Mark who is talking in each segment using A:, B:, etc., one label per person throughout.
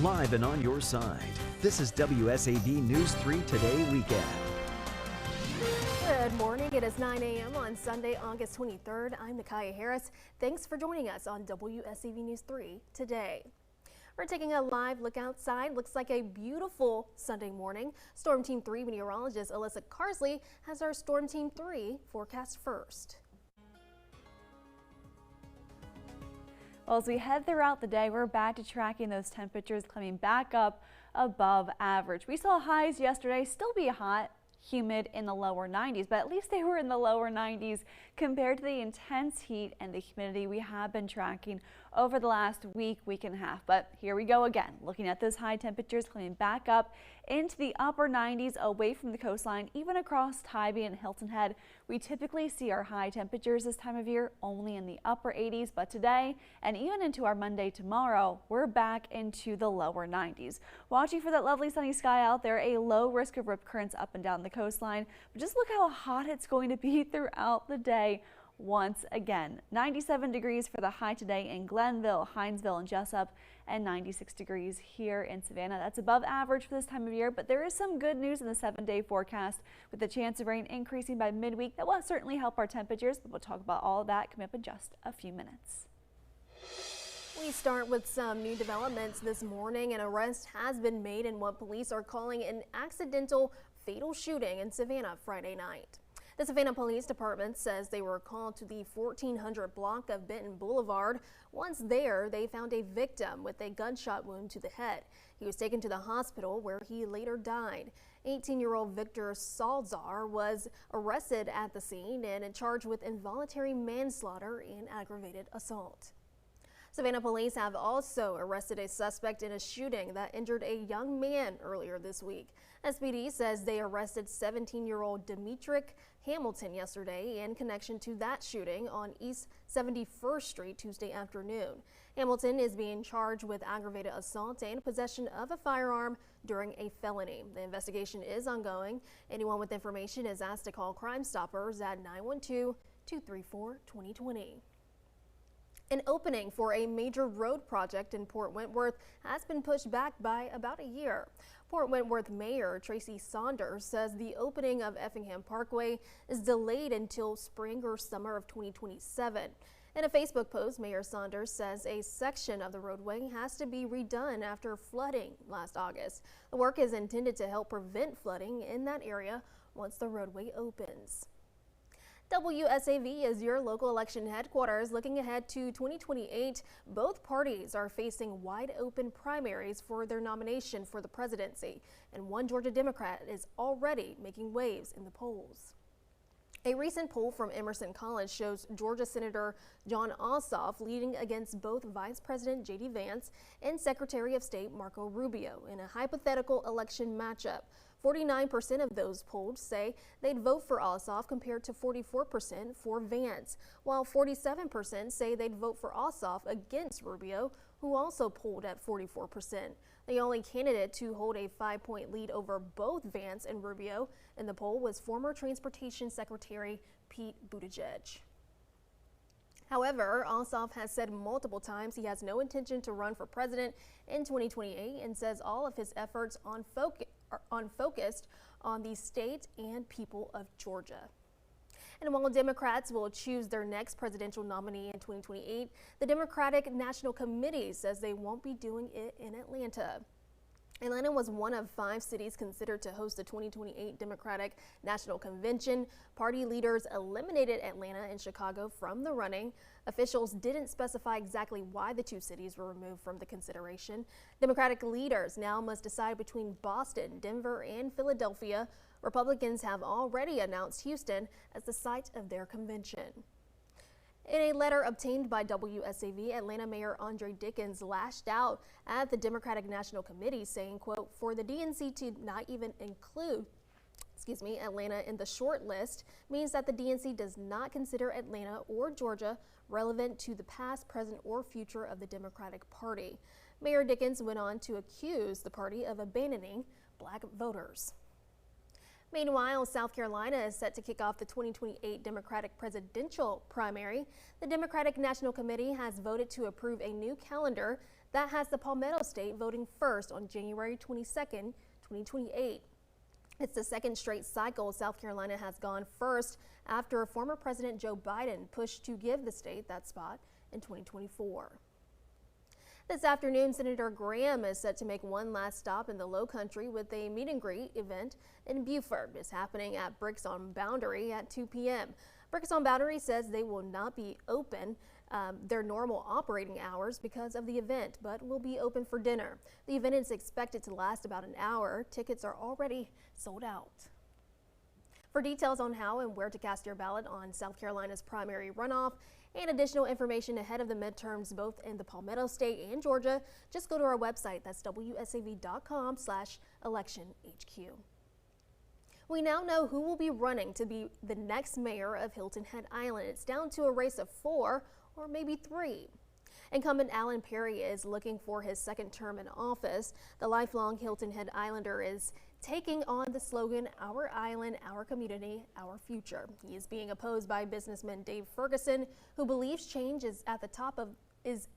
A: live and on your side. This is WSAV News 3 Today Weekend.
B: Good morning. It is 9 a.m. on Sunday, August 23rd. I'm Micaiah Harris. Thanks for joining us on WSAV News 3 Today. We're taking a live look outside. Looks like a beautiful Sunday morning. Storm Team 3 meteorologist Alyssa Carsley has our Storm Team 3 forecast first.
C: Well, as we head throughout the day, we're back to tracking those temperatures climbing back up above average. We saw highs yesterday still be hot, humid in the lower 90s, but at least they were in the lower 90s compared to the intense heat and the humidity we have been tracking over the last week and a half. But here we go again, looking at those high temperatures climbing back up into the upper 90s away from the coastline, even across Tybee and Hilton Head. We typically see our high temperatures this time of year only in the upper 80s, but today and even into our Monday tomorrow, we're back into the lower 90s. Watching for that lovely sunny sky out there, a low risk of rip currents up and down the coastline, but just look how hot it's going to be throughout the day. Once again, 97 degrees for the high today in Glenville, Hinesville, and Jessup, and 96 degrees here in Savannah. That's above average for this time of year, but there is some good news in the 7-day forecast with the chance of rain increasing by midweek. That will certainly help our temperatures, but we'll talk about all of that coming up in just a few minutes.
B: We start with some new developments this morning. An arrest has been made in what police are calling an accidental fatal shooting in Savannah Friday night. The Savannah Police Department says they were called to the 1400 block of Benton Boulevard. Once there, they found a victim with a gunshot wound to the head. He was taken to the hospital where he later died. 18-year-old Victor Salzar was arrested at the scene and charged with involuntary manslaughter and aggravated assault. Savannah police have also arrested a suspect in a shooting that injured a young man earlier this week. SPD says they arrested 17-year-old Demetric Hamilton yesterday in connection to that shooting on East 71st Street Tuesday afternoon. Hamilton is being charged with aggravated assault and possession of a firearm during a felony. The investigation is ongoing. Anyone with information is asked to call Crime Stoppers at 912-234-2020. An opening for a major road project in Port Wentworth has been pushed back by about a year. Port Wentworth Mayor Tracy Saunders says the opening of Effingham Parkway is delayed until spring or summer of 2027. In a Facebook post, Mayor Saunders says a section of the roadway has to be redone after flooding last August. The work is intended to help prevent flooding in that area once the roadway opens. WSAV is your local election headquarters. Looking ahead to 2028, both parties are facing wide open primaries for their nomination for the presidency, and one Georgia Democrat is already making waves in the polls. A recent poll from Emerson College shows Georgia Senator Jon Ossoff leading against both Vice President J.D. Vance and Secretary of State Marco Rubio in a hypothetical election matchup. 49% of those polled say they'd vote for Ossoff compared to 44% for Vance, while 47% say they'd vote for Ossoff against Rubio, who also polled at 44%. The only candidate to hold a 5-point lead over both Vance and Rubio in the poll was former Transportation Secretary Pete Buttigieg. However, Ossoff has said multiple times he has no intention to run for president in 2028 and says all of his efforts are focused on the state and people of Georgia. And while Democrats will choose their next presidential nominee in 2028, the Democratic National Committee says they won't be doing it in Atlanta. Atlanta was one of 5 cities considered to host the 2028 Democratic National Convention. Party leaders eliminated Atlanta and Chicago from the running. Officials didn't specify exactly why the 2 cities were removed from the consideration. Democratic leaders now must decide between Boston, Denver, and Philadelphia. Republicans have already announced Houston as the site of their convention. In a letter obtained by WSAV, Atlanta Mayor Andre Dickens lashed out at the Democratic National Committee, saying, quote, for the DNC to not even include Atlanta in the short list means that the DNC does not consider Atlanta or Georgia relevant to the past, present, or future of the Democratic Party. Mayor Dickens went on to accuse the party of abandoning black voters. Meanwhile, South Carolina is set to kick off the 2028 Democratic presidential primary. The Democratic National Committee has voted to approve a new calendar That has the Palmetto State voting first on January 22nd, 2028. It's the second straight cycle South Carolina has gone first after former President Joe Biden pushed to give the state that spot in 2024. This afternoon, Senator Graham is set to make one last stop in the Lowcountry with a meet and greet event in Beaufort. It's happening at Bricks on Boundary at 2 p.m. Bricks on Boundary says they will not be open their normal operating hours because of the event, but will be open for dinner. The event is expected to last about an hour. Tickets are already sold out. For details on how and where to cast your ballot on South Carolina's primary runoff and additional information ahead of the midterms both in the Palmetto State and Georgia, just go to our website. That's WSAV.com/electionHQ. We now know who will be running to be the next mayor of Hilton Head Island. It's down to a race of 4 or maybe 3. Incumbent Alan Perry is looking for his second term in office. The lifelong Hilton Head Islander is taking on the slogan, "Our Island, Our Community, Our Future." He is being opposed by businessman Dave Ferguson, who believes change is at the top is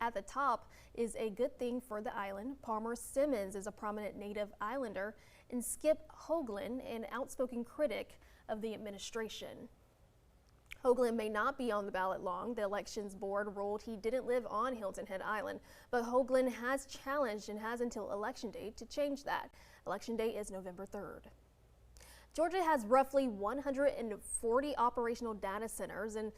B: a good thing for the island. Palmer Simmons is a prominent native islander, and Skip Hoagland, an outspoken critic of the administration. Hoagland may not be on the ballot long. The elections board ruled he didn't live on Hilton Head Island, but Hoagland has challenged and has until election day to change that. Election day is November 3rd. Georgia has roughly 140 operational data centers and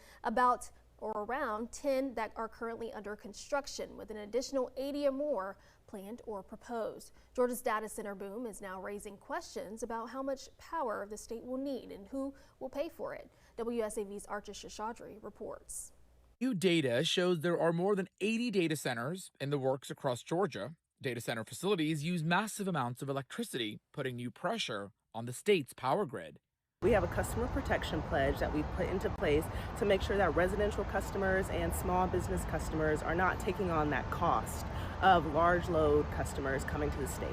B: around 10 that are currently under construction, with an additional 80 or more planned or proposed. Georgia's data center boom is now raising questions about how much power the state will need and who will pay for it. WSAV's Archie Shashadri reports.
D: New data shows there are more than 80 data centers in the works across Georgia. Data center facilities use massive amounts of electricity, putting new pressure on the state's power grid.
E: We have a customer protection pledge that we put into place to make sure that residential customers and small business customers are not taking on that cost of large load customers coming to the state.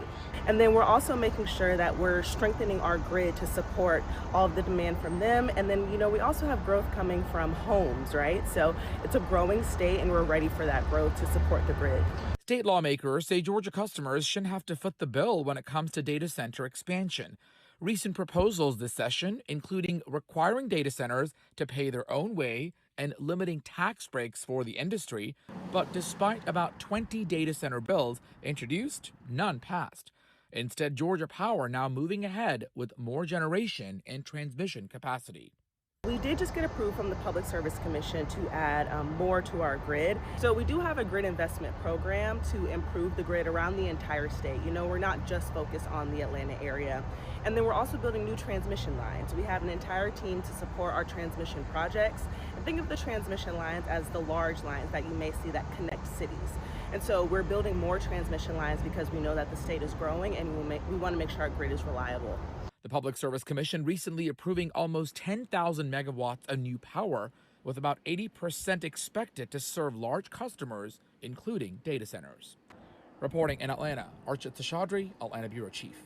E: And then we're also making sure that we're strengthening our grid to support all of the demand from them. And then, we also have growth coming from homes, right? So it's a growing state and we're ready for that growth to support the grid.
D: State lawmakers say Georgia customers shouldn't have to foot the bill when it comes to data center expansion. Recent proposals this session, including requiring data centers to pay their own way and limiting tax breaks for the industry. But despite about 20 data center bills introduced, none passed. Instead, Georgia Power now moving ahead with more generation and transmission capacity.
E: We did just get approved from the Public Service Commission to add more to our grid. So we do have a grid investment program to improve the grid around the entire state. We're not just focused on the Atlanta area. And then we're also building new transmission lines. We have an entire team to support our transmission projects. And think of the transmission lines as the large lines that you may see that connect cities. And so we're building more transmission lines because we know that the state is growing and we want to make sure our grid is reliable.
D: The Public Service Commission recently approving almost 10,000 megawatts of new power, with about 80% expected to serve large customers, including data centers. Reporting in Atlanta, Archit Seshadri, Atlanta Bureau Chief.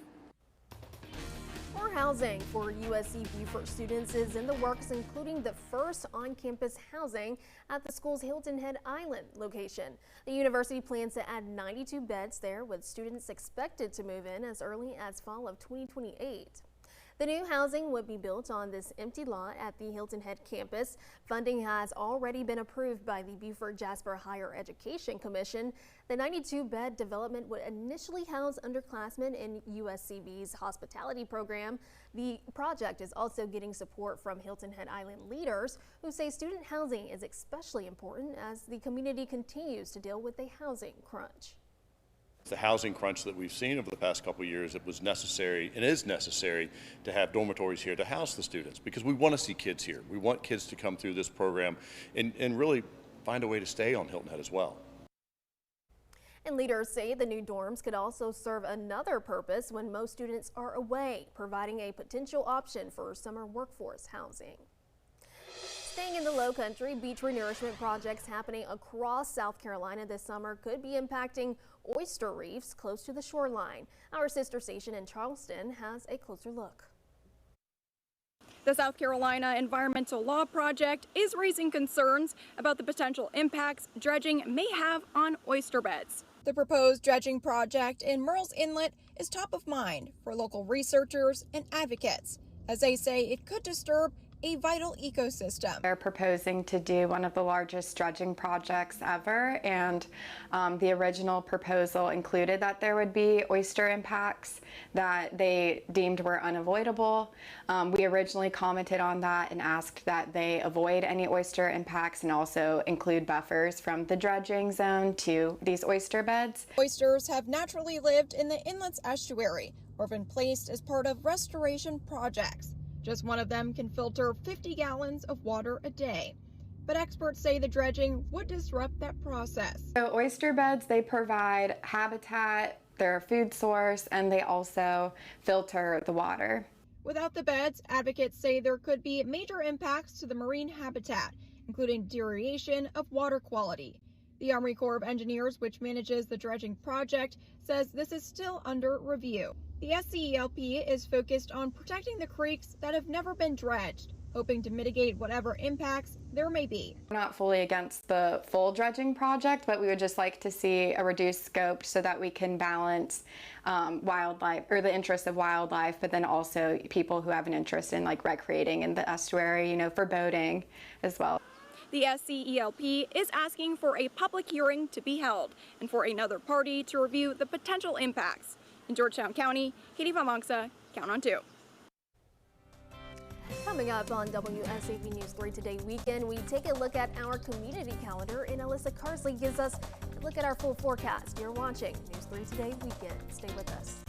B: More housing for USC Beaufort students is in the works, including the first on-campus housing at the school's Hilton Head Island location. The university plans to add 92 beds there, with students expected to move in as early as fall of 2028. The new housing would be built on this empty lot at the Hilton Head campus. Funding has already been approved by the Beaufort Jasper Higher Education Commission. The 92-bed development would initially house underclassmen in USCB's hospitality program. The project is also getting support from Hilton Head Island leaders who say student housing is especially important as the community continues to deal with a housing crunch.
F: The housing crunch that we've seen over the past couple of years, it was necessary and is necessary to have dormitories here to house the students because we want to see kids here. We want kids to come through this program and really find a way to stay on Hilton Head as well.
B: And leaders say the new dorms could also serve another purpose when most students are away, providing a potential option for summer workforce housing. Staying in the Lowcountry, beach renourishment projects happening across South Carolina this summer could be impacting oyster reefs close to the shoreline. Our sister station in Charleston has a closer look.
G: The South Carolina Environmental Law Project is raising concerns about the potential impacts dredging may have on oyster beds. The proposed dredging project in Murrells Inlet is top of mind for local researchers and advocates, as they say it could disturb a vital ecosystem.
H: They're proposing to do one of the largest dredging projects ever, and the original proposal included that there would be oyster impacts that they deemed were unavoidable. We originally commented on that and asked that they avoid any oyster impacts and also include buffers from the dredging zone to these oyster beds.
G: Oysters have naturally lived in the inlet's estuary or been placed as part of restoration projects. Just one of them can filter 50 gallons of water a day. But experts say the dredging would disrupt that process.
H: So oyster beds, they provide habitat, they're a food source, and they also filter the water.
G: Without the beds, advocates say there could be major impacts to the marine habitat, including deterioration of water quality. The Army Corps of Engineers, which manages the dredging project, says this is still under review. The SCELP is focused on protecting the creeks that have never been dredged, hoping to mitigate whatever impacts there may be.
H: We're not fully against the full dredging project, but we would just like to see a reduced scope so that we can balance wildlife, or the interests of wildlife, but then also people who have an interest in like recreating in the estuary, for boating as well.
G: The SCELP is asking for a public hearing to be held and for another party to review the potential impacts. In Georgetown County, Katie Vamangsa, Count on 2.
B: Coming up on WSAV News 3 Today Weekend, we take a look at our community calendar, and Alyssa Carsley gives us a look at our full forecast. You're watching News 3 Today Weekend. Stay with us.